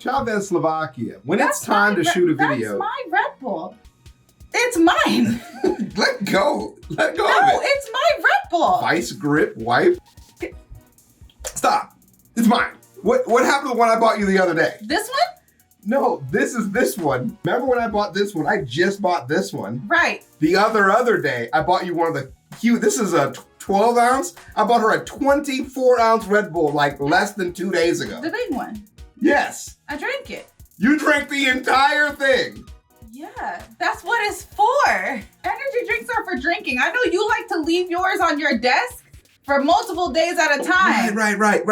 CJDaChamp. When it's time to shoot a video. That's my Red Bull. It's mine. Let go. Let go of No, it. it's my Red Bull. Vice grip wipe. Stop. It's mine. What happened to the one I bought you the other day? This one? No, this is this one. Remember when I bought this one? I just bought this one. Right. The other day, I bought you one of the cute, this is a 12 ounce. I bought her a 24 ounce Red Bull like less than 2 days ago. The big one. Yes. I drank it. You drank the entire thing. Yeah, that's what it's for. Energy drinks are for drinking. I know you like to leave yours on your desk for multiple days at a time. Right.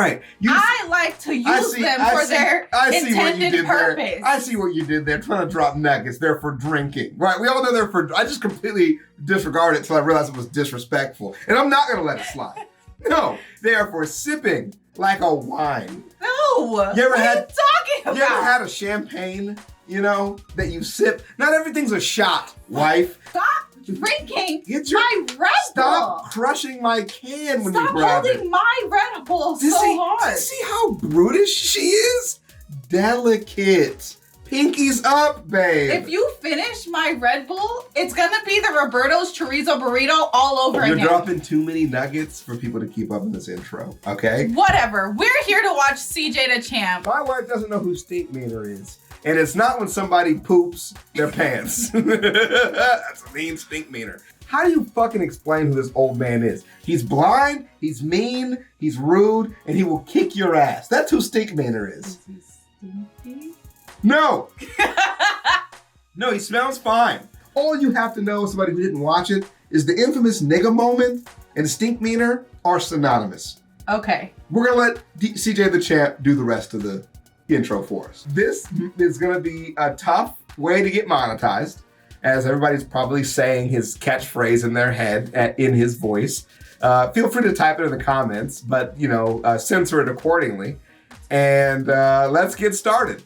I like to use them for their intended purpose. I see what you did there, trying to drop nuggets. They're for drinking. Right, we all know they're for, I just completely disregarded it until I realized it was disrespectful. And I'm not gonna let it slide. No, they are for sipping like a wine. No, what are you talking about? You ever had a champagne, you know, that you sip? Not everything's a shot, wife. Stop drinking Get my Red Bull. Stop crushing my can when you grab it. Stop holding my Red Bull so hard. See how brutish she is? Delicate. Pinkies up, babe. If you finish my Red Bull, it's gonna be the Roberto's chorizo burrito all over again. You're dropping too many nuggets for people to keep up in this intro, okay? Whatever. We're here to watch CJDaChamp. My wife doesn't know who STINKMEANER is. And it's not when somebody poops their pants. That's a mean STINKMEANER. How do you fucking explain who this old man is? He's blind, he's mean, he's rude, and he will kick your ass. That's who STINKMEANER is. Is he stinky? No! No, he smells fine. All you have to know, somebody who didn't watch it, is the infamous nigga moment and STINKMEANER are synonymous. Okay. We're gonna let CJDaChamp do the rest of the intro for us. This is gonna be a tough way to get monetized, as everybody's probably saying his catchphrase in their head in his voice. Feel free to type it in the comments, but you know, censor it accordingly. And let's get started.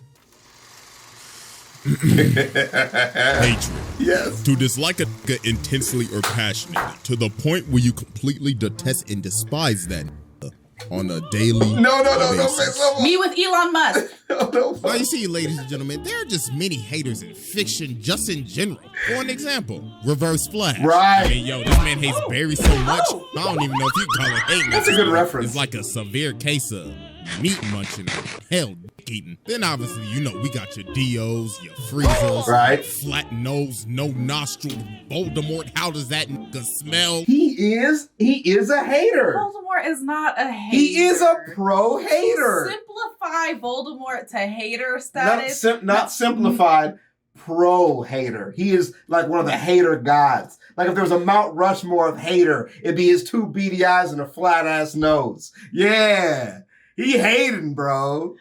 Hatred. Yes. To dislike a nigga intensely or passionately, to the point where you completely detest and despise that nigga on a daily basis. Me with Elon Musk. Now you see, ladies and gentlemen, there are just many haters in fiction, just in general. For an example, Reverse Flash. Right. I mean, yo, this man hates Barry so much, I don't even know if you call it hate. That's a good reference. It's like a severe case of meat munching, hell eating. Then obviously, you know, we got your Dios, your Friezas, right? Flat nose, no nostril, Voldemort. How does that nigga smell? He is a hater. Voldemort is not a hater. He is a pro hater. Simplify Voldemort to hater status. Not simplified, pro hater. He is like one of the hater gods. Like if there was a Mount Rushmore of hater, it'd be his 2 beady eyes and a flat ass nose. Yeah. He hating, bro.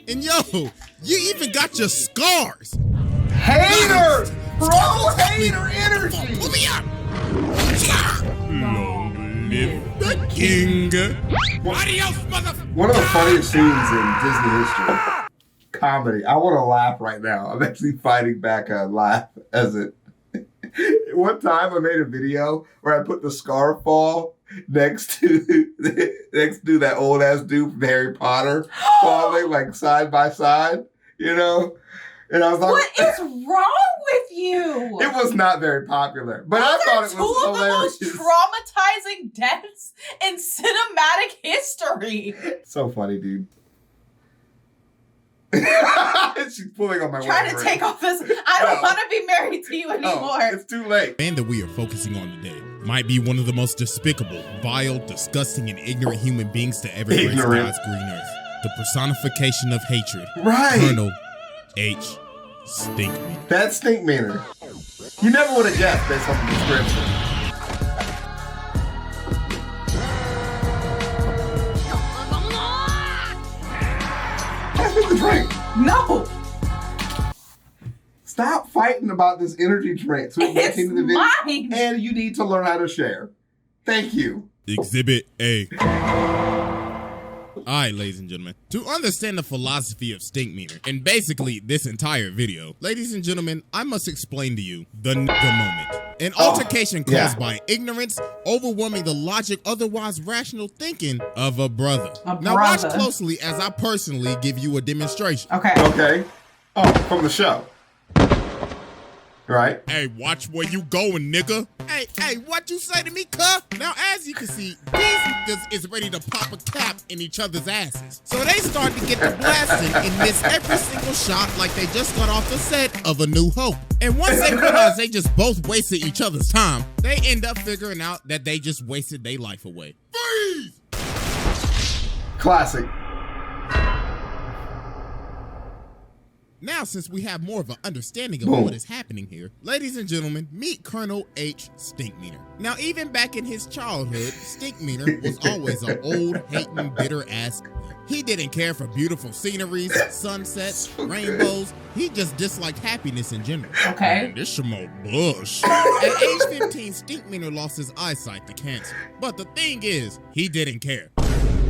And yo, you even got your scars. Hater! Pro hater energy! Pull me up! Long live the king. Adios, motherfucker! One of the funniest scenes in Disney history. Comedy. I want to laugh right now. I'm actually fighting back a laugh as it. One time I made a video where I put the scarf ball next to that old ass dude from Harry Potter falling like side by side, you know? And I was like, what is wrong with you? It was not very popular, but I thought it was hilarious. Two of the most traumatizing deaths in cinematic history. So funny, dude. She's pulling on my Trying to take off this. I don't want to be married to you anymore. It's too late. The man that we are focusing on today might be one of the most despicable, vile, disgusting, and ignorant human beings to ever grace God's green earth. The personification of hatred. Right. Colonel H. STINKMEANER. That's STINKMEANER. You never would have guessed based on the description. The drink. No. Stop fighting about this energy drink so we can get into the video. Mine. And you need to learn how to share. Thank you. Exhibit A. Alright, ladies and gentlemen, to understand the philosophy of STINKMEANER, and basically this entire video, ladies and gentlemen, I must explain to you the moment. An altercation caused by ignorance, overwhelming the logic, otherwise rational thinking of a brother. Now watch closely as I personally give you a demonstration. Okay. Okay. Oh, from the show. Right. Hey, watch where you going, nigga. Hey, what you say to me, cuh? Now, as you can see, these niggas is ready to pop a cap in each other's asses. So they start to get the blasting and miss every single shot like they just got off the set of A New Hope. And once they realize they just both wasted each other's time, they end up figuring out that they just wasted their life away. Freeze! Classic. Now, since we have more of an understanding of what is happening here, ladies and gentlemen, meet Colonel H. STINKMEANER. Now, even back in his childhood, STINKMEANER was always an old, hating, bitter ass. He didn't care for beautiful sceneries, sunsets, rainbows. He just disliked happiness in general. Okay. Man, this some old bush. At age 15, STINKMEANER lost his eyesight to cancer. But the thing is, he didn't care.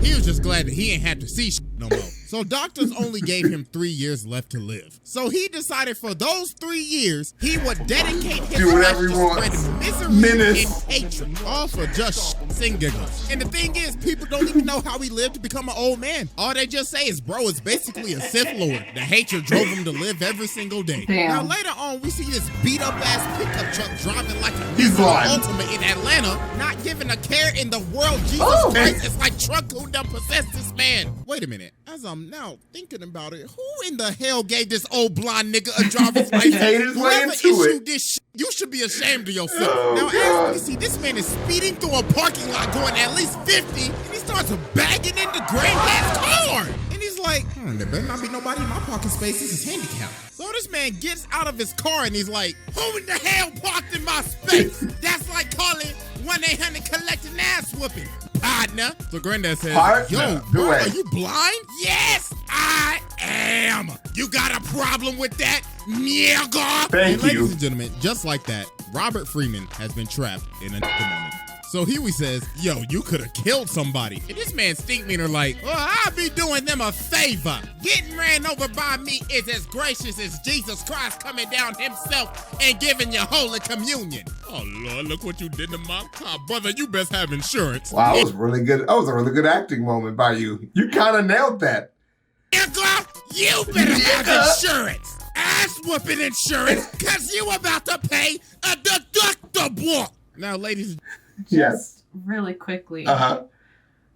He was just glad that he ain't had to see no more. So doctors only gave him 3 years left to live. So he decided for those 3 years, he would dedicate his life to spreading misery and hatred, all for just and giggles. And the thing is, people don't even know how he lived to become an old man. All they just say is, bro, it's basically a Sith Lord. The hatred drove him to live every single day. Damn. Now later on, we see this beat up ass pickup truck driving like a Nissan Ultima in Atlanta, not giving a care in the world. Jesus Christ, it's like truck who done possessed this man. Wait a minute. As I'm now thinking about it, who in the hell gave this old blonde nigga a driver's license? Whoever issued this shit, you should be ashamed of yourself. Now, as we can see, this man is speeding through a parking lot going at least 50, and he starts bagging into Granddad's car. And he's like, there better not be nobody in my parking space. This is handicapped. So this man gets out of his car and he's like, who in the hell parked in my space? That's like calling 1-800 collecting ass whooping. Partner. So Granddad says, yo, bro, are you blind? Yes, I am. You got a problem with that, nigga? Thank you. Ladies and gentlemen, just like that, Robert Freeman has been trapped in a moment. So Huey says, yo, you could have killed somebody. And this man STINKMEANER like, well, I'll be doing them a favor. Getting ran over by me is as gracious as Jesus Christ coming down himself and giving you Holy Communion. Oh, Lord, look what you did to my car. Brother, you best have insurance. Wow, that was really good. That was a really good acting moment by you. You kind of nailed that. Nigga, you better have insurance. Ass whooping insurance, because you about to pay a deductible. Now, ladies and Yes. Really quickly.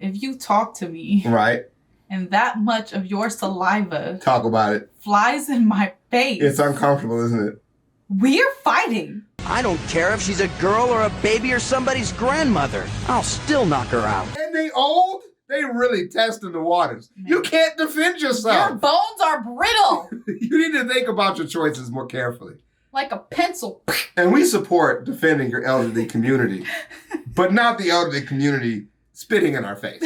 If you talk to me. Right. And that much of your saliva. Talk about it. Flies in my face. It's uncomfortable, isn't it? We're fighting. I don't care if she's a girl or a baby or somebody's grandmother. I'll still knock her out. And they old? They really testing the waters. Man. You can't defend yourself. Your bones are brittle. You need to think about your choices more carefully. Like a pencil. And we support defending your elderly community, but not the elderly community spitting in our face.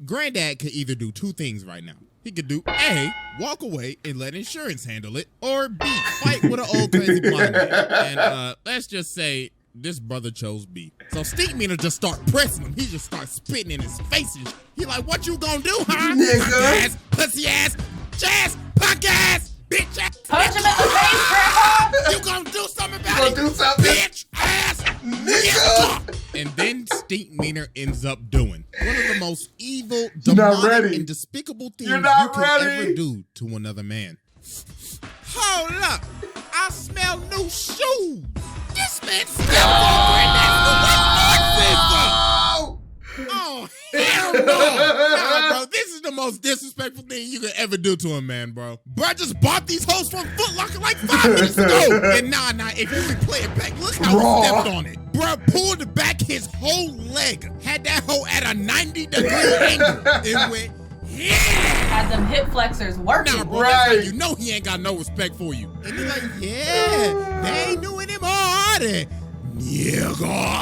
Granddad could either do two things right now. He could do A, walk away and let insurance handle it, or B, fight with an old crazy blind man. And let's just say this brother chose B. So STINKMEANER just start pressing him. He just starts spitting in his face. He like, what you gonna do, huh? Nigga. Punk ass, pussy ass, jazz, punk ass. Bitch ass. Punch him in the face, Grandpa. You gonna do something about it? Do something? Bitch ass nigga. And then STINKMEANER ends up doing one of the most evil, demonic, and despicable things you can ever do to another man. Hold up. I smell new shoes. This man smells on Granddad's Oh, hell no. Nah, bro, this is the most disrespectful thing you could ever do to a man, bro. Bro, I just bought these hoes from Foot Locker like 5 minutes ago. And nah, if you replay it back, look how he stepped on it. Bro, pulled back his whole leg. Had that hoe at a 90-degree angle. It went, yeah. Had them hip flexors working. Nah, bro, that's how you know he ain't got no respect for you. And he's like, yeah, they ain't doing him harder. Yeah,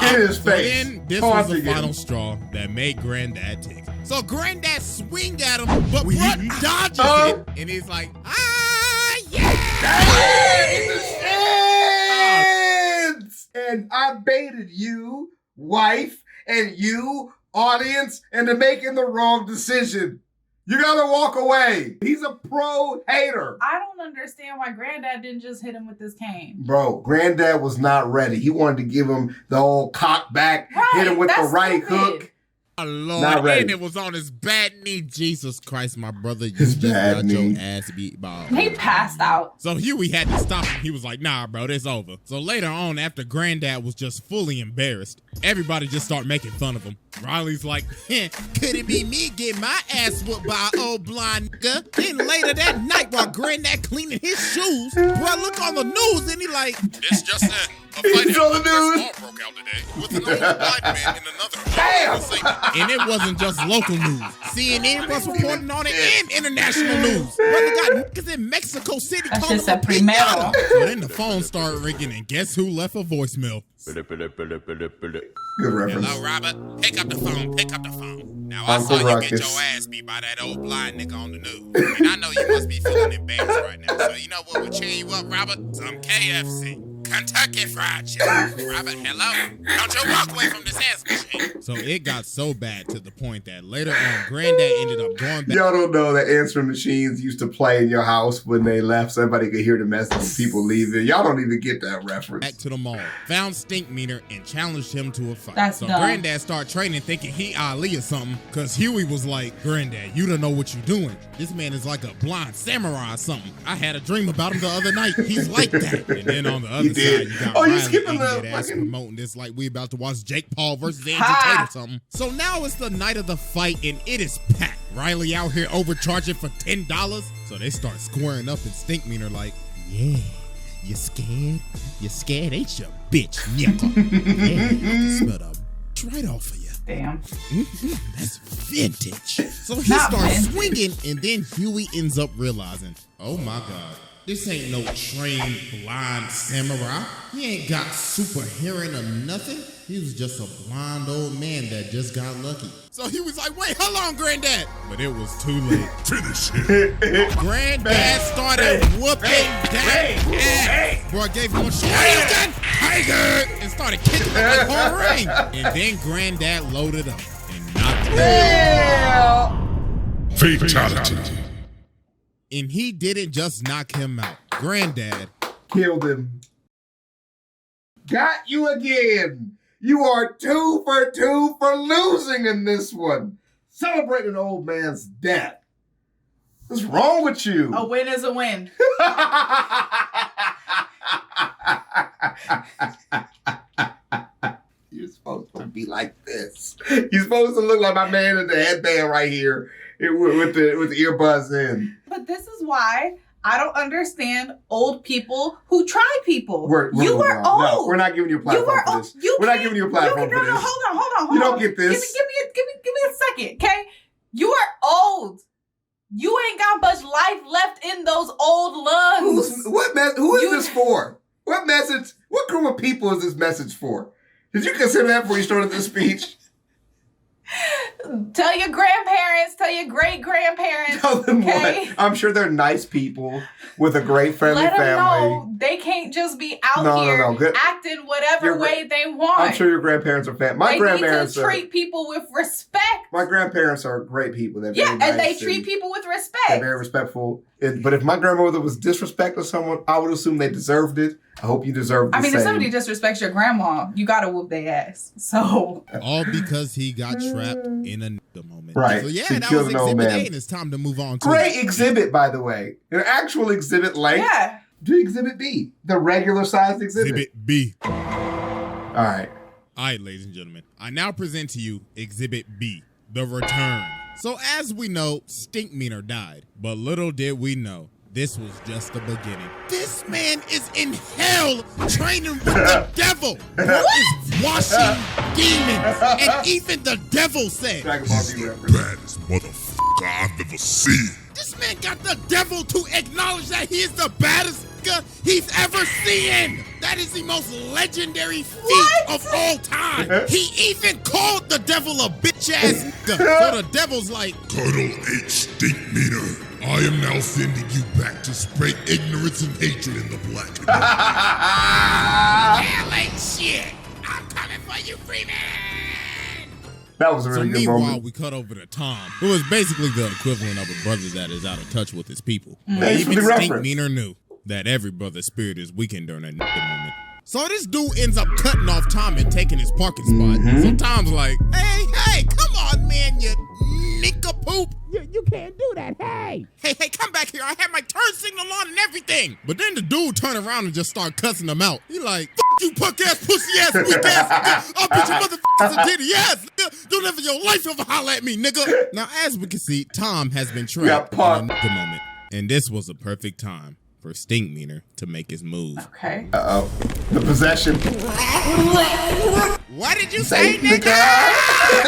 in his face. So then this was the final straw that made Granddad tick. So Granddad swing at him, but Brett dodges it, and he's like, And I baited you, wife, and you, audience into making the wrong decision. You gotta walk away. He's a pro hater. I don't understand why Granddad didn't just hit him with this cane. Bro, Granddad was not ready. He wanted to give him the old cock back, hit him with the right hook. Oh, Lord, and it was on his bad knee. Jesus Christ, my brother, you just got your ass beat by. He passed out. So Huey had to stop him. He was like, nah, bro, this over. So later on, after Granddad was just fully embarrassed, everybody just started making fun of him. Riley's like, could it be me getting my ass whooped by an old blind nigga? Then later that night while Granddad cleaning his shoes, bro, look on the news and he like, it's just that a fight on the news. broke out today with an old blind man in another. Damn! And it wasn't just local news. CNN was reporting on it and international news. Brother got niggas in Mexico City That's calling just a him primero. So then the phone started ringing and guess who left a voicemail? Good reference. Hello, Robert. Pick up the phone. Pick up the phone. Now, I Uncle saw you get Ruckus. your ass beat by that old blind nigga on the news. And I know you must be feeling embarrassed right now. So you know what will cheer you up, Robert? Some KFC. Kentucky Fried Chicken. Robert, hello? Don't you walk away from this ass machine. So it got so bad to the point that later on, Granddad ended up going back. Y'all don't know that answering machines used to play in your house when they left so everybody could hear the message of people leaving. Y'all don't even get that reference. Back to the mall, found STINKMEANER and challenged him to a fight. That's so dumb. Granddad started training thinking he Ali or something, because Huey was like, Granddad, you don't know what you're doing. This man is like a blind samurai or something. I had a dream about him the other night. He's like that. And then on the other side, you got Oh, you Riley skipping eating the that ass fucking- promoting this like we about to watch Jake Paul versus Andrew Ha! Tate or something. So now it's the night of the fight and it is packed. Riley out here overcharging for $10. So they start squaring up and STINKMEANER like, yeah. You scared? You scared, ain't you, bitch, nigga? Yeah, I can smell the right off of you. Damn. That's vintage. So he Not starts vintage. swinging, and then Huey ends up realizing, oh my God, this ain't no trained blind samurai. He ain't got super hearing or nothing. He was just a blind old man that just got lucky. So he was like, wait, hold on, Granddad. But it was too late. Finish him. Granddad started whooping that ass. Boy gave him a shoulder tiger and started kicking him like whole ring. And then Granddad loaded up and knocked him out. Fatality. And he didn't just knock him out. Granddad Killed him. Got you again. You are 2 for 2 for losing in this one. Celebrating an old man's death. What's wrong with you? A win is a win. You're supposed to be like this. You're supposed to look like my man in the headband right here with the earbuds in. But this is why I don't understand old people who try people. We're you moving were on. old. No, we're not giving you a platform You were for old. this. You We're not can't- giving you a platform no, for this. No, hold on. You don't get this. Give me a second, okay? You are old. You ain't got much life left in those old lungs. Who is this for? What message? What group of people is this message for? Did you consider that before you started this speech? Tell your grandparents, tell your great-grandparents. Tell them okay? what? I'm sure they're nice people with a great friendly Let them family. know they can't just be out No, here Good. acting whatever Your gra- way they want. I'm sure your grandparents are fan. My they grandparents need to treat people with respect. My grandparents are great people. They're Yeah, very nice and they treat people with They're respect. very respectful. But if my grandmother was disrespecting someone, I would assume they deserved it. I hope you deserve the I mean, same. if somebody disrespects your grandma, you gotta whoop their ass. So all because he got trapped in a moment. Right. So yeah, He that killed was an old Exhibit man. A, and it's time to move on to Great exhibit, by the way. An actual exhibit length. yeah. Do Exhibit B, the regular sized exhibit. Exhibit B. All right. All right, ladies and gentlemen, I now present to you Exhibit B, The Return. So as we know, STINKMEANER died, but little did we know, this was just the beginning. This man is in hell training with the devil. Bro is washing demons. And even the devil said, Dragon Ball Z reference. Baddest motherfucker I've ever seen. this man got the devil to acknowledge that he is the baddest nigga he's ever seen. That is the most legendary feat of all time. He even called the devil a bitch ass nigga. So the devil's like, Colonel H. STINKMEANER, I am now sending you back to spray ignorance and hatred in the black community. hell ain't shit. I'm coming for you, Freeman. That was a really good meanwhile, moment. we cut over to Tom, who is basically the equivalent of a brother that is out of touch with his people. Thanks for Even the reference. STINKMEANER knew that every brother's spirit is weakened during that moment. So this dude ends up cutting off Tom and taking his parking spot. So Tom's like, hey, come on, man, you nincompoop. You can't do that, hey, come back here. I have my turn signal on and everything. But then the dude turned around and just started cussing him out. He like, F you punk ass, pussy ass, weak ass, I'll beat your motherfuckers and titty ass. Don't ever your life ever holler at me, nigga. Now, as we can see, Tom has been trapped in a nigga moment. And this was a perfect time for STINKMEANER to make his move. Okay. Uh-oh. The possession. What did you say, nigga? This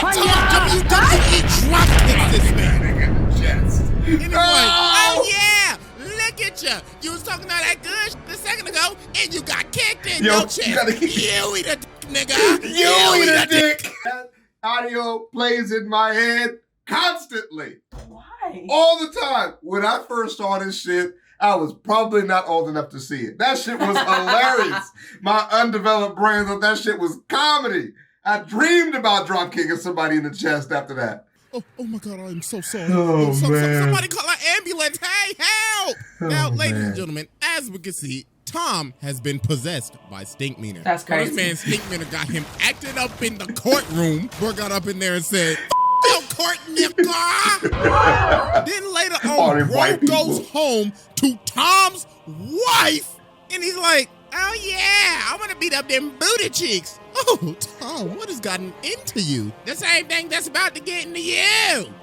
man WWE drop kicked this man. And he's like, oh yeah, look at you. You was talking all that good shit a second ago, and you got kicked in your chest. You eat a dick, nigga. You eat a dick. That audio plays in my head constantly. Why? All the time. When I first saw this shit, I was probably not old enough to see it. That shit was hilarious. My undeveloped brain thought that shit was comedy. I dreamed about drop kicking somebody in the chest after that. Oh my God, I'm so sorry. Oh, man. Somebody call an ambulance. Hey, help! Now, ladies man. and gentlemen, as we can see, Tom has been possessed by STINKMEANER. That's crazy. This man, STINKMEANER, got him acting up in the courtroom. Bro got up in there and said, your court, nigga. Then later All on, them bro white people. goes home to Tom's wife, and he's like, oh yeah, I want to beat up them booty cheeks. Oh, Tom, what has gotten into you? The same thing that's about to get into you.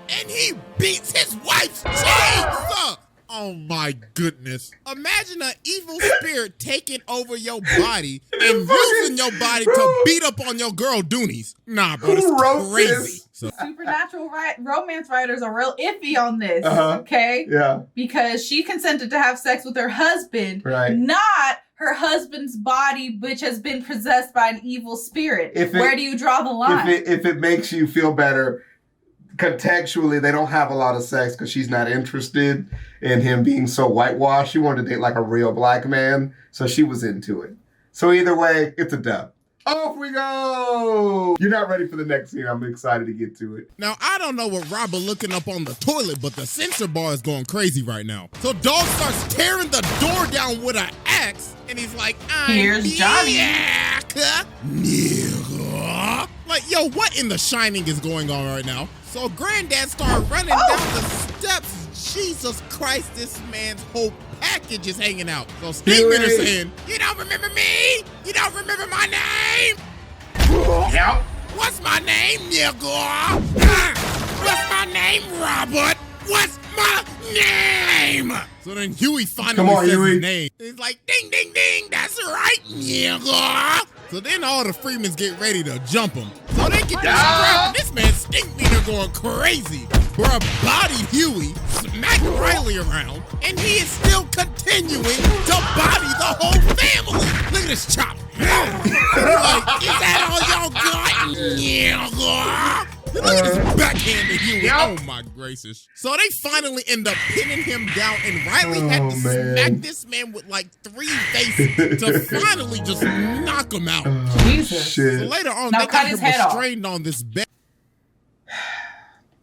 And he beats his wife's cheeks. Oh my goodness. Imagine an evil spirit taking over your body and using your body to beat up on your girl Doonies. Nah, bro, Who wrote it's crazy. this? So, Supernatural romance writers are real iffy on this, Uh-huh. okay? Yeah. Because she consented to have sex with her husband, Right. not her husband's body, which has been possessed by an evil spirit. Where do you draw the line? If it makes you feel better, contextually, they don't have a lot of sex because she's not interested in him being so whitewashed. She wanted to date like a real black man, so she was into it. So either way, it's a dub. Off we go! You're not ready for the next scene. I'm excited to get to it. now, I don't know what Robert looking up on the toilet, but the censor bar is going crazy right now. So Dog starts tearing the door down with an axe, and he's like, Here's Johnny. Nigga. Like, yo, what in The Shining is going on right now? So Granddad started running down the steps. Jesus Christ, this man's whole package is hanging out. So STINKMEANER saying, you don't remember me? You don't remember my name? Yep. What's my name, nigga? What's my name, Robert? What's my name? So then Huey finally Come on, says Huey. his name. He's like, ding, ding, ding, that's right, nigga. So then all the Freemans get ready to jump him. So they get this strap, and this man STINKMEANER going crazy. Bruh bodied Huey, smacked Riley around, and he is still continuing to body the whole family. Look at this chop. Like, is that all y'all got? Nigga. Look at this backhand to Huey. Oh my gracious. So they finally end up pinning him down, and Riley had to smack this man with like 3 faces to finally just knock him out. Jesus. Shit. So later on, Now they cut got his him head off. restrained on this bed.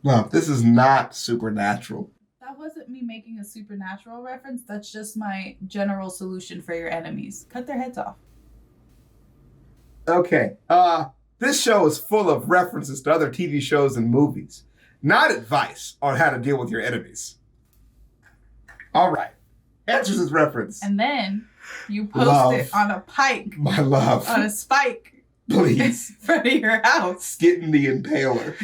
No, this is not supernatural. That wasn't me making a supernatural reference. That's just my general solution for your enemies. Cut their heads off. Okay. This show is full of references to other TV shows and movies, not advice on how to deal with your enemies. All right. Answers his reference. And then you post Love. it on a pike, My love. on a spike Please. in front of your house. Skitten the Impaler.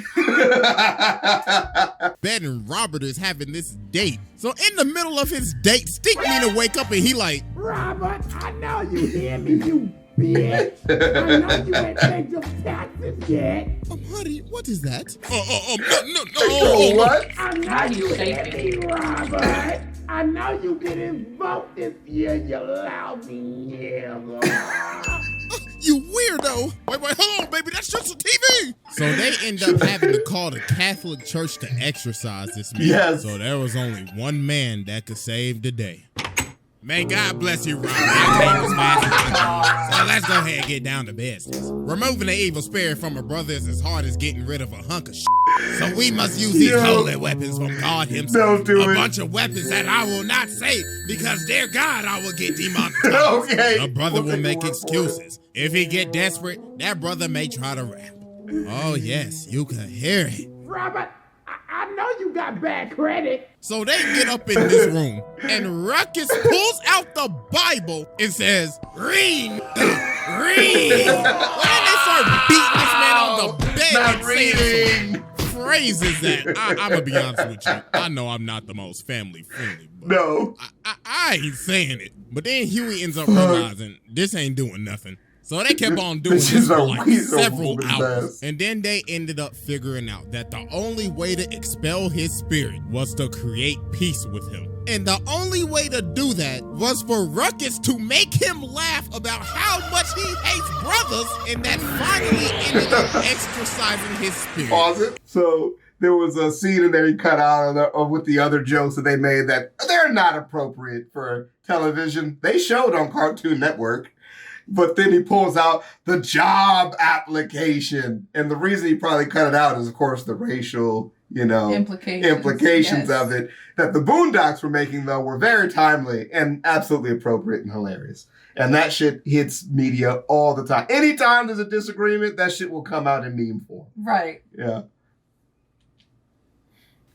Bed and Robert is having this date. So in the middle of his date, STINKMEANER wake up and he like, Robert, I know you hear me, you bitch. I know you ain't paid your taxes yet. honey, what is that? No. What? I know you hear me, Robert. I know you didn't vote this year, you lousy nigga. You weirdo. Wait, hold on, baby, that's just a TV. So they end up having to call the Catholic Church to exorcise this man. Yes. So there was only one man that could save the day. Man, God bless you, Robert. I came as fast as I could. So let's go ahead and get down to business. Removing the evil spirit from a brother is as hard as getting rid of a hunk of shit. So we must use these holy weapons from God himself. Don't do a it. bunch of weapons that I will not say because dear God, I will get demonetized. Okay. The brother We'll will take make your word for it. excuses. If he get desperate, that brother may try to rap. Oh yes, you can hear it. Robert, I know you got bad credit. So they get up in this room, and Ruckus pulls out the Bible and says, read, read. And they start beating this man on the bed Not and saying reading. some phrases that, I'm going to be honest with you, I know I'm not the most family friendly, but No. I ain't saying it. But then Huey ends up realizing this ain't doing nothing. So they kept on doing This this is for a like weird several woman's hours. ass. And then they ended up figuring out that the only way to expel his spirit was to create peace with him. And the only way to do that was for Ruckus to make him laugh about how much he hates brothers, and that finally ended up exorcising his spirit. Pause it. So there was a scene in there he cut out with the other jokes that they made that they're not appropriate for television. They showed on Cartoon Network. But then he pulls out the job application. And the reason he probably cut it out is, of course, the racial, implications Yes. of it. That the Boondocks were making, though, were very timely and absolutely appropriate and hilarious. And that shit hits media all the time. Anytime there's a disagreement, that shit will come out in meme form. Right. Yeah.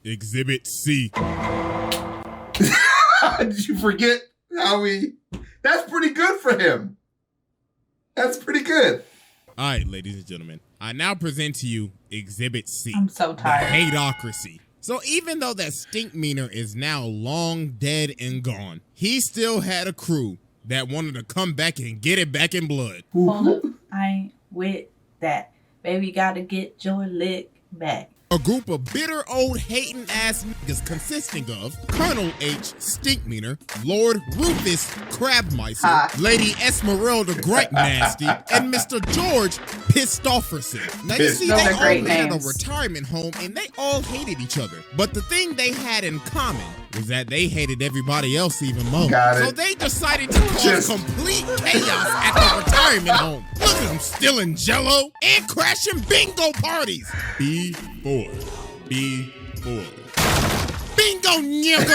Exhibit C. Did you forget how that's pretty good for him. That's pretty good. All right, ladies and gentlemen, I now present to you Exhibit C. I'm so tired. The hateocracy. So even though that Stinkmeaner is now long dead and gone, he still had a crew that wanted to come back and get it back in blood. Hold up. I ain't with that. Baby, gotta get your lick back. A group of bitter old hating ass niggas consisting of Colonel H. Stinkmeaner, Lord Rufus Crabmeister, Lady Esmeralda Great Nasty, and Mr. George Pistofferson. Now you see, Those they are all great lived in a names. retirement home and they all hated each other. But the thing they had in common was that they hated everybody else even more. Got it. So they decided to cause Just- complete chaos at the retirement home. Look at them stealing jello and crashing bingo parties. B4. Bingo, nigga!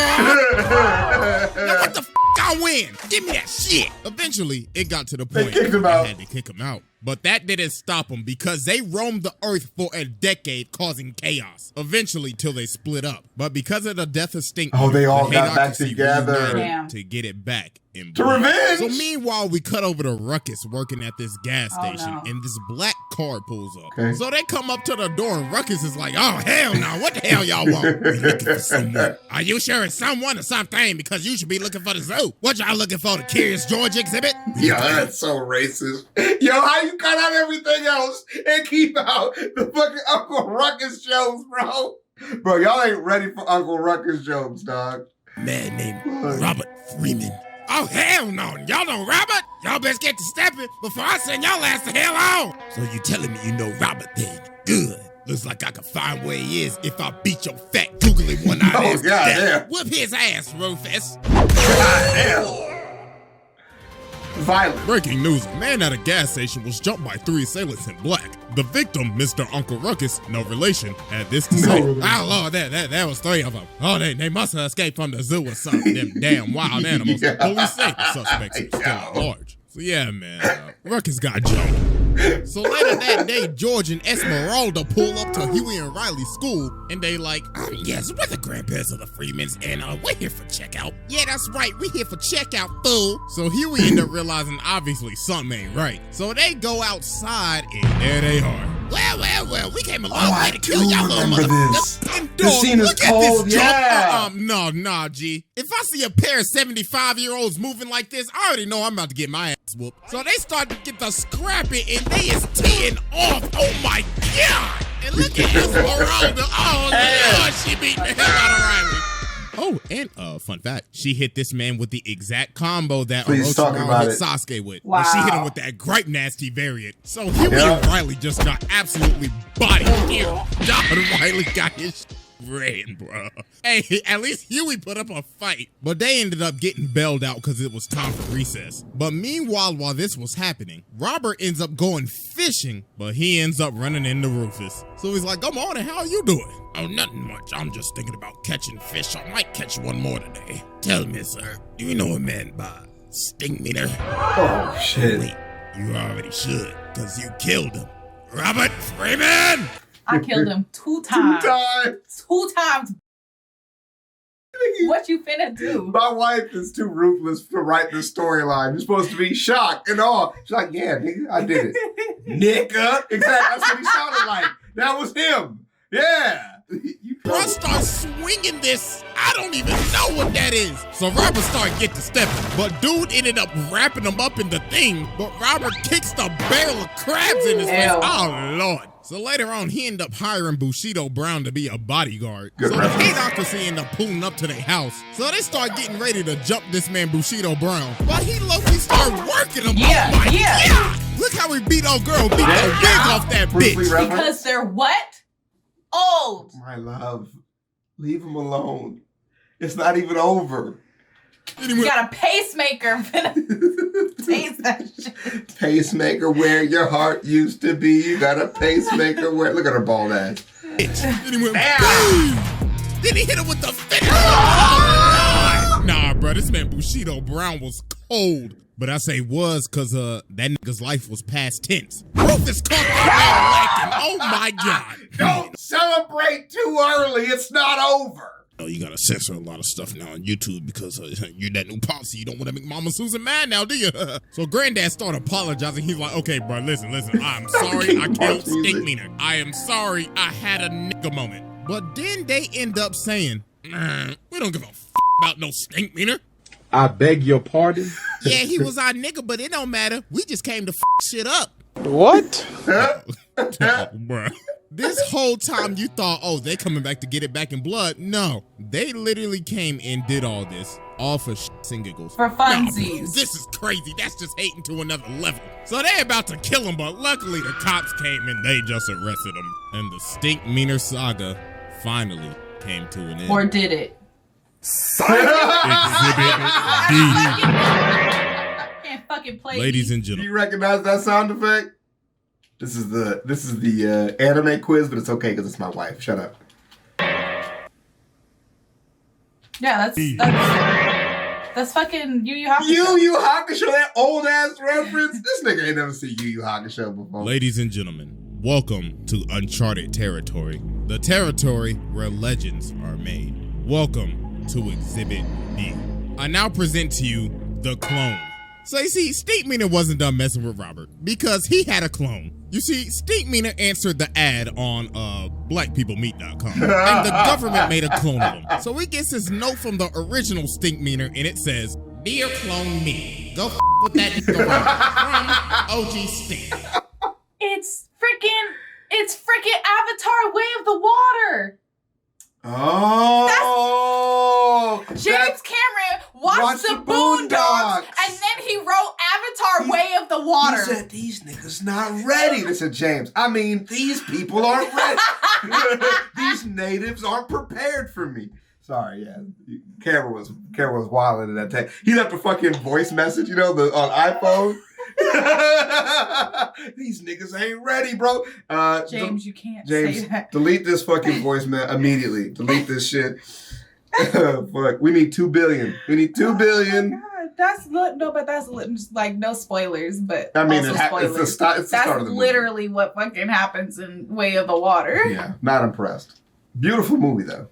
Now what the f*** I win? Give me that shit! Eventually, it got to the point kicked him I out. had to kick him out. But that didn't stop them because they roamed the earth for a decade causing chaos. Eventually, till they split up. But because of the death of Stink, Oh, they all the got back hateocracy together. reunited Damn. to get it back. In To blood. revenge! So meanwhile, we cut over to Ruckus working at this gas Oh, station, no. and this black car pulls up. Okay. So they come up to the door, and Ruckus is like, "Oh hell no! What the hell y'all want? We looking for someone. Are you sure it's someone or something? Because you should be looking for the zoo. What y'all looking for? The Curious George exhibit? Yo, that's so racist. Yo, how you cut out everything else and keep out the fucking Uncle Ruckus jokes, bro? Bro, y'all ain't ready for Uncle Ruckus jokes, dog. Man named Robert Freeman. Oh hell no! Y'all know Robert? Y'all best get to stepping before I send y'all ass the hell on. So you telling me you know Robert then? Good. Looks like I can find where he is if I beat your fat googly one-eyed Oh, ass to death. goddamn. Whip his ass, Rufus. Violent. Breaking news, a man at a gas station was jumped by 3 assailants in black. The victim, Mr. Uncle Ruckus, no relation, had this to say. relation. Oh Lord, there was 3 of them. Oh, they must have escaped from the zoo or something, them damn wild animals. Yeah. Police say the suspects are still at large. So yeah, man, Ruckus got jumped. So later that day, George and Esmeralda pull up to Huey and Riley's school, and they like, yes, we're the grandparents of the Freemans, and we're here for checkout. Yeah, that's right, we're here for checkout, fool. So Huey ended up realizing obviously something ain't right. So they go outside, and there they are. Well, we came a long way to kill y'all little remember motherfuckers. this. And This dog, scene is look at cold, this jump. yeah. No, G. If I see a pair of 75-year-olds moving like this, I already know I'm about to get my ass whooped. So they start to get the scrapping, and they is teeing off. Oh my God! And look at Esmeralda. Oh Lord, she beating the hell out of Riley. Oh, and fun fact, she hit this man with the exact combo that Please talk Orochimaru about hit it. Sasuke with. Wow. And she hit him with that Gripe Nasty variant. So Huey Yeah. and Riley just got absolutely bodied here. John Riley got his ran, bro. Hey, at least Huey put up a fight. But they ended up getting bailed out because it was time for recess. But meanwhile, while this was happening, Robert ends up going fishing, but he ends up running into Rufus. So he's like, come on, and how are you doing? Oh, nothing much. I'm just thinking about catching fish. I might catch one more today. Tell me, sir, do you know a man by STINKMEANER? Oh, shit. Wait, you already should, because you killed him. Robert Freeman! I killed him 2 times. 2 times. 2 times. What you finna do? My wife is too ruthless to write this storyline. You're supposed to be shocked and all. She's like, yeah, nigga, I did it. Nigga. Exactly. That's what he sounded like. That was him. Yeah. Bro starts swinging this. I don't even know what that is. So Robert started getting to stepping, but dude ended up wrapping him up in the thing. But Robert kicks the barrel of crabs in his face. Oh, Lord. So later on, he ended up hiring Bushido Brown to be a bodyguard. So the Haydockers ended up pulling up to their house. So they start getting ready to jump this man Bushido Brown. But he low-key started working him. Yeah, oh my yeah. God. Look how he beat old girl, beat the wig off that bitch. Because they're what? Old. My love, leave him alone. It's not even over. You got a pacemaker. Taste that shit. Pacemaker where your heart used to be. You got a pacemaker where... Look at her bald ass. Then he went, boom! Then he hit him with the finish. Oh, nah, bro, this man Bushido Brown was cold. But I say was because that nigga's life was past tense. Rufus caught that man lacking. Oh my God. Don't celebrate too early. It's not over. Oh, you gotta censor a lot of stuff now on YouTube because you're that new policy. You don't want to make Mama Susan mad now, do you? So Granddad started apologizing. He's like, okay, bro, listen. I'm sorry I killed STINKMEANER. I am sorry I had a nigga moment. But then they end up saying, we don't give a about no STINKMEANER. I beg your pardon? Yeah, he was our nigga, but it don't matter. We just came to shit up. What? Bruh. This whole time you thought, oh, they coming back to get it back in blood. No, they literally came and did all this all for shits and giggles. For funsies. Nah, this is crazy. That's just hating to another level. So they about to kill him, but luckily the cops came and they just arrested him. And the STINKMEANER saga finally came to an end. Or did it? Exhibit D. I can't fucking play. Ladies and Do you gentlemen. recognize that sound effect? This is the anime quiz, but it's okay because it's my wife. Shut up. Yeah, that's fucking Yu Yu Hakusho. Yu Yu Hakusho, that old ass reference. This nigga ain't never seen Yu Yu Hakusho before. Ladies and gentlemen, welcome to uncharted territory. The territory where legends are made. Welcome to Exhibit D. I now present to you the clone. So you see, STINKMEANER wasn't done messing with Robert because he had a clone. You see, STINKMEANER answered the ad on blackpeoplemeet.com and the government made a clone of him. So he gets his note from the original STINKMEANER and it says, "Dear clone me, go with that nigga from OG Stink." It's freaking Avatar Way of the Water. Oh, James Cameron watched the Boondocks and then he wrote Avatar Way of the Water. He said, these niggas not ready. They said, James, I mean, these people aren't ready. These natives aren't prepared for me. Sorry, yeah. Cameron was wilding in that time. He left a fucking voice message, on iPhone. These niggas ain't ready, bro. James, you can't James, say that. delete this fucking voicemail immediately. Delete this shit. Fuck, we need 2 billion. We need 2 billion. God, that's just like no spoilers, but I mean, also it's the start of the That's movie. literally what fucking happens in Way of the Water. Yeah, not impressed. Beautiful movie though.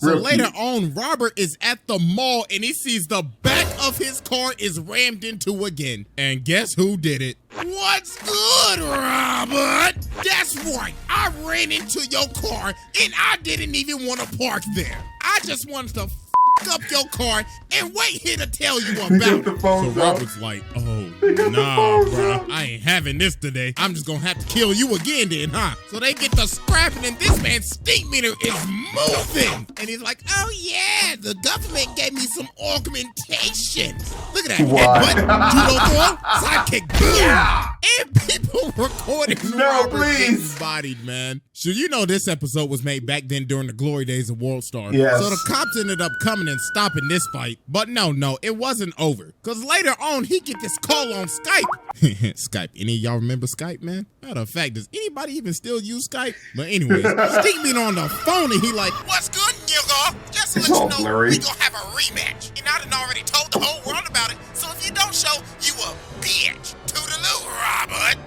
So Real later cute. on, Robert is at the mall and he sees the back of his car is rammed into again. And guess who did it? What's good, Robert? That's right. I ran into your car and I didn't even want to park there. I just wanted to up your car and wait here to tell you about Pick up it. the phone, So bro. Robert's like, oh, Pick up the nah, phone, bro. bro. I ain't having this today. I'm just gonna have to kill you again then, huh? So they get to scrapping and this man's STINKMEANER is moving. And he's like, oh yeah, the government gave me some augmentation. Look at that. What? Headbutt, judo throw, sidekick, boom. And people recording No, Robert please. getting bodied, man. So you know this episode was made back then during the glory days of World Star. Yes. So the cops ended up coming and stopping this fight. But no, it wasn't over. Because later on, he get this call on Skype. Skype. Any of y'all remember Skype, man? Matter of fact, does anybody even still use Skype? But anyways, Stinkmeaner on the phone and he like, what's good, nigga? Just to It's let all you know, blurry. we gonna have a rematch. And I done already told the whole world about it. So if you don't show, you a bitch. Toodaloo, Robert.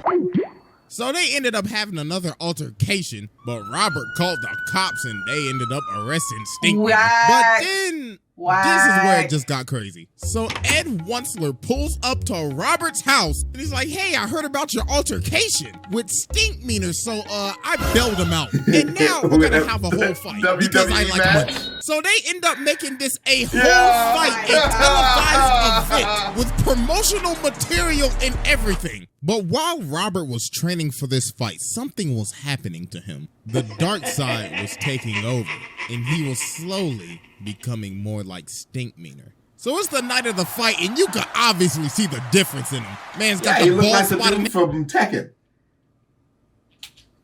So they ended up having another altercation, but Robert called the cops and they ended up arresting Stinkmeaner. Whack. But then Whack. this is where it just got crazy. So Ed Wunsler pulls up to Robert's house and he's like, hey, I heard about your altercation with Stinkmeaner, so I bailed him out. And now we're gonna have a whole fight because I WWE like match? money. So they end up making this a whole Yeah. fight, a televised event with promotional material and everything. But while Robert was training for this fight, something was happening to him. The dark side was taking over, and he was slowly becoming more like Stinkmeaner. So it's the night of the fight, and you can obviously see the difference in him. Man's got Yeah, he the looked ball like the spot and dude from Tekken.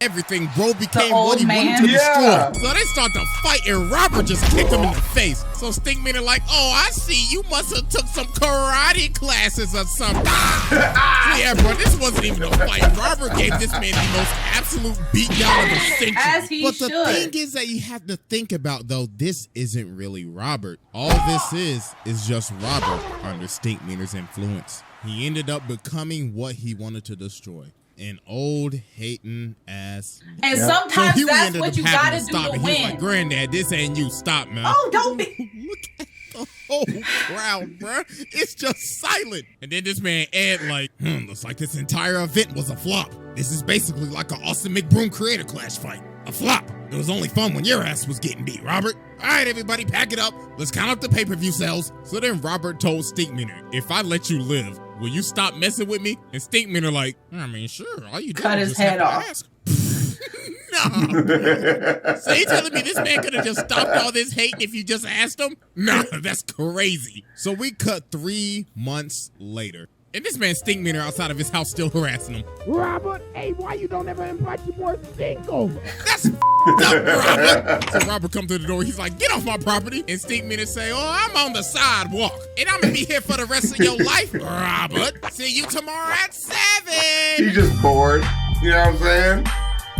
everything. Bro became old what he wanted man? to Yeah. destroy. So they start to fight, and Robert just kicked him in the face. So Stinkmeaner like, oh, I see. You must have took some karate classes or something. Yeah, bro, this wasn't even a fight. Robert gave this man the most absolute beatdown of the century. As he But the should. thing is that you have to think about, though, this isn't really Robert. All this is just Robert under Stinkmeaner's influence. He ended up becoming what he wanted to destroy. An old hating ass. And Yeah. sometimes Huey that's ended what up you having gotta to do stop to it. He was win. like, Granddad, this ain't you. Stop, man. Oh, don't be. Look at the whole crowd, bruh. It's just silent. And then this man, Ed, like, looks like this entire event was a flop. This is basically like an Austin McBroom Creator Clash fight. A flop. It was only fun when your ass was getting beat, Robert. All right, everybody, pack it up. Let's count up the pay-per-view sales. So then Robert told Stinkmeaner, if I let you live, will you stop messing with me? And Stinkmeaner like, I mean, sure. All you do Cut is his just have head to off. ask. Nah. So you telling me this man could have just stopped all this hate if you just asked him? Nah, that's crazy. So we cut 3 months later. And this man Stinkmeaner outside of his house still harassing him. Robert, hey, why you don't ever invite your boy Stink over? That's up, Robert. So Robert come to the door. He's like, get off my property. And Stinkmeaner say, oh, I'm on the sidewalk. And I'm going to be here for the rest of your life, Robert. See you tomorrow at 7. He's just bored. You know what I'm saying?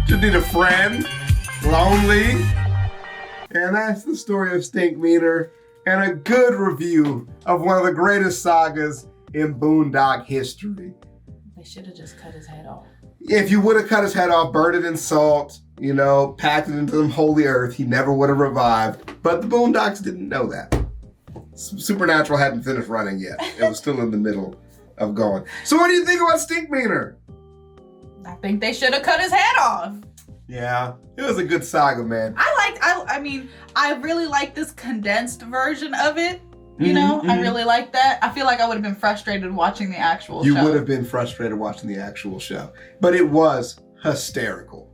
Just need a friend. Lonely. And that's the story of Stinkmeaner and a good review of one of the greatest sagas in Boondock history. They should have just cut his head off. If you would have cut his head off, burned it in salt, you know, packed it into the holy earth, he never would have revived. But the Boondocks didn't know that. Supernatural hadn't finished running yet. It was still in the middle of going. So what do you think about Stinkmeaner? I think they should have cut his head off. Yeah, it was a good saga, man. I mean, I really like this condensed version of it. You know, I really like that. I feel like I would have been frustrated watching the actual show. You would have been frustrated watching the actual show. But it was hysterical.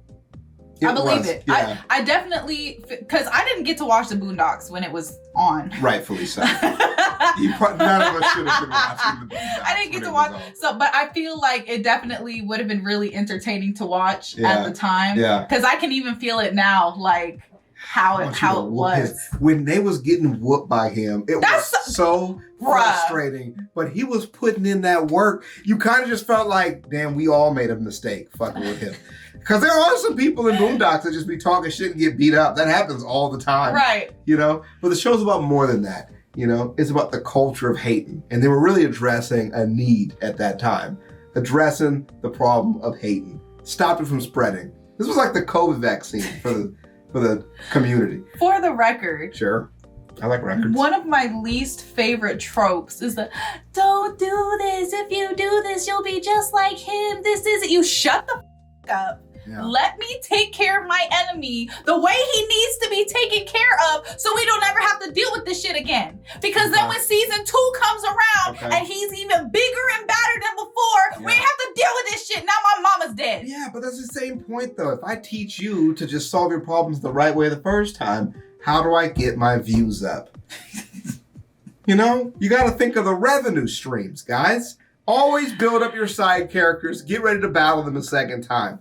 I believe was, it. Yeah, I definitely, because I didn't get to watch the Boondocks when it was on. rightfully so. None of us should have been watching the Boondocks. I didn't get when to it watch, was on. so, but I feel like it definitely would have been really entertaining to watch Yeah. at the time. Yeah. Because I can even feel it now, like how I it want you to whoop was. when they was getting whooped by him, it That's was so bruh. frustrating. But he was putting in that work. You kind of just felt like, damn, we all made a mistake fucking with him. Because there are some people in Boondocks that just be talking shit and get beat up. That happens all the time. Right. You know? But the show's about more than that. You know? It's about the culture of hating. And they were really addressing a need at that time. Addressing the problem of hating. Stopped it from spreading. This was like the COVID vaccine for the community. For the record, Sure. I like records. one of my least favorite tropes is that, don't do this. If you do this, you'll be just like him. This is it. You shut the f up. Yeah. Let me take care of my enemy the way he needs to be taken care of so we don't ever have to deal with this shit again. Because then when season 2 comes around and he's even bigger and badder than before, we ain't have to deal with this shit. Now my mama's dead. Yeah, but that's the same point though. If I teach you to just solve your problems the right way the first time, how do I get my views up? You know, you got to think of the revenue streams, guys. Always build up your side characters. Get ready to battle them a second time.